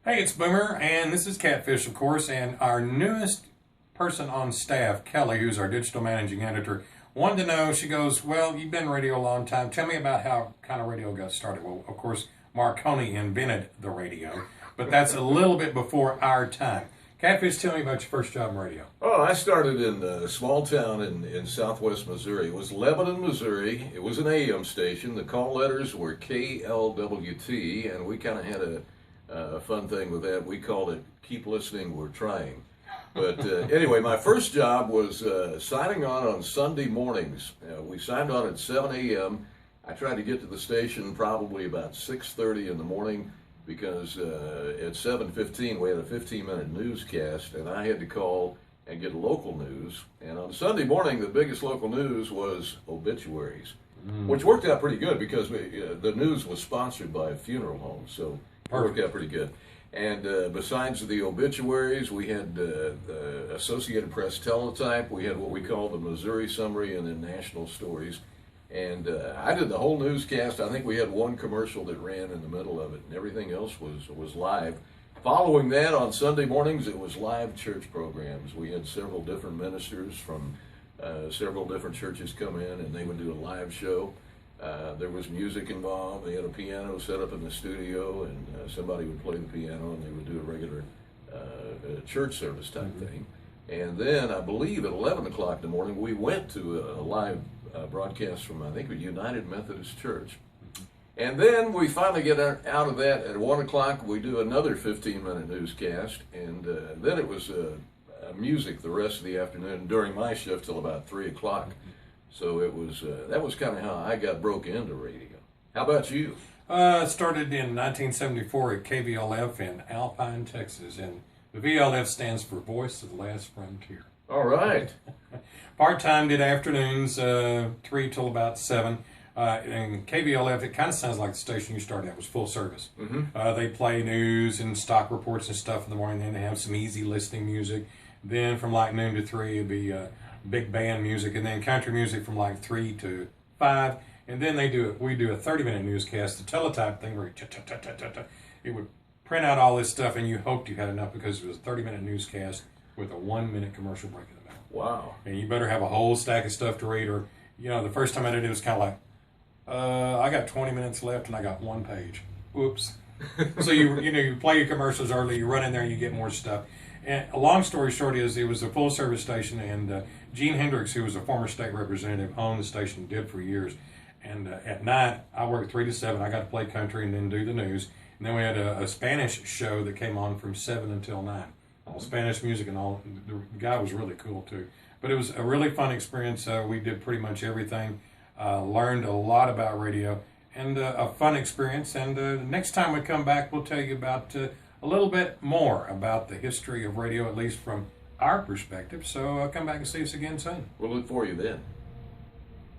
Hey, it's Boomer, and this is Catfish, of course, and our newest person on staff, Kelly, who's our digital managing editor, wanted to know, she goes, well, you've been in radio a long time. Tell me about how kind of radio got started. Well, of course, Marconi invented the radio, but that's a little bit before our time. Catfish, tell me about your first job in radio. Oh, I started in a small town in southwest Missouri. It was Lebanon, Missouri. It was an AM station. The call letters were KLWT, and we kind of had a fun thing with that. We called it Keep Listening, We're Trying. But anyway, my first job was signing on Sunday mornings. We signed on at 7 a.m. I tried to get to the station probably about 6:30 in the morning because at 7:15 we had a 15-minute newscast, and I had to call and get local news. And on Sunday morning, the biggest local news was obituaries, which worked out pretty good because the news was sponsored by a funeral home, so it worked out pretty good. And besides the obituaries, we had the Associated Press teletype. We had what we call the Missouri Summary and then national stories. And I did the whole newscast. I think we had one commercial that ran in the middle of it, and everything else was live. Following that, on Sunday mornings, it was live church programs. We had several different ministers from several different churches come in, and they would do a live show. There was music involved. They had a piano set up in the studio, and somebody would play the piano, and they would do a regular church service type thing. And then, I believe at 11 o'clock in the morning, we went to a live broadcast from, I think, a United Methodist Church. And then we finally get out of that at 1 o'clock. We do another 15-minute newscast, and then it was music the rest of the afternoon during my shift till about 3 o'clock. So it was that was kind of how I got broke into radio. How about you? Started in 1974 at KVLF in Alpine, Texas, and the VLF stands for Voice of the Last Frontier. All right. Part-time, did afternoons, 3 till about 7. And KVLF, it kind of sounds like the station you started at was full service. They play news and stock reports and stuff in the morning, then they have some easy listening music. Then from like noon to 3, it'd be big band music, and then country music from like 3 to 5. And then we do a 30-minute newscast, the teletype thing where it would print out all this stuff, and you hoped you had enough because it was a 30-minute newscast with a 1-minute commercial break in the middle. Wow. And you better have a whole stack of stuff to read, or, the first time I did it was kind of like, I got 20 minutes left and I got 1 page. Oops. So you play your commercials early, you run in there and you get more stuff. And a long story short is it was a full service station, and Gene Hendricks, who was a former state representative, owned the station, did for years. And at night, I worked 3 to 7. I got to play country and then do the news. And then we had a Spanish show that came on from 7 until 9. All Spanish music and all. The guy was really cool too. But it was a really fun experience. We did pretty much everything. Learned a lot about radio, and a fun experience. And next time we come back, we'll tell you about a little bit more about the history of radio, at least from our perspective. So come back and see us again soon. We'll look for you then.